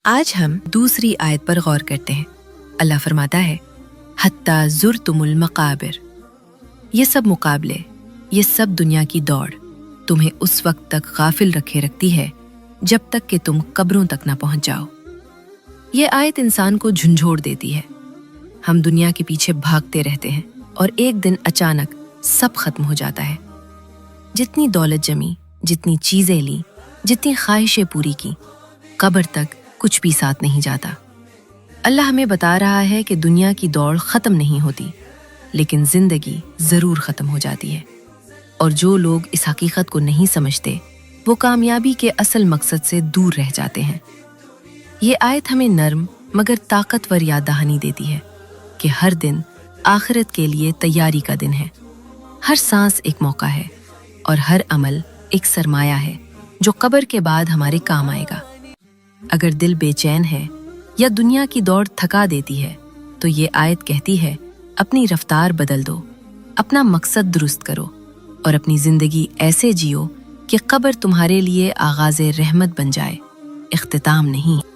آج ہم دوسری آیت پر غور کرتے ہیں۔ اللہ فرماتا ہے حتی زرتم المقابر، یہ سب مقابلے، یہ سب دنیا کی دوڑ تمہیں اس وقت تک غافل رکھے رکھتی ہے جب تک کہ تم قبروں تک نہ پہنچ جاؤ۔ یہ آیت انسان کو جھنجھوڑ دیتی ہے۔ ہم دنیا کے پیچھے بھاگتے رہتے ہیں اور ایک دن اچانک سب ختم ہو جاتا ہے۔ جتنی دولت جمی، جتنی چیزیں لیں، جتنی خواہشیں پوری کی، قبر تک کچھ بھی ساتھ نہیں جاتا۔ اللہ ہمیں بتا رہا ہے کہ دنیا کی دوڑ ختم نہیں ہوتی، لیکن زندگی ضرور ختم ہو جاتی ہے، اور جو لوگ اس حقیقت کو نہیں سمجھتے وہ کامیابی کے اصل مقصد سے دور رہ جاتے ہیں۔ یہ آیت ہمیں نرم مگر طاقتور یاد دہانی دیتی ہے کہ ہر دن آخرت کے لیے تیاری کا دن ہے۔ ہر سانس ایک موقع ہے اور ہر عمل ایک سرمایہ ہے جو قبر کے بعد ہمارے کام آئے گا۔ اگر دل بے چین ہے یا دنیا کی دوڑ تھکا دیتی ہے تو یہ آیت کہتی ہے اپنی رفتار بدل دو، اپنا مقصد درست کرو اور اپنی زندگی ایسے جیو کہ قبر تمہارے لیے آغاز رحمت بن جائے، اختتام نہیں۔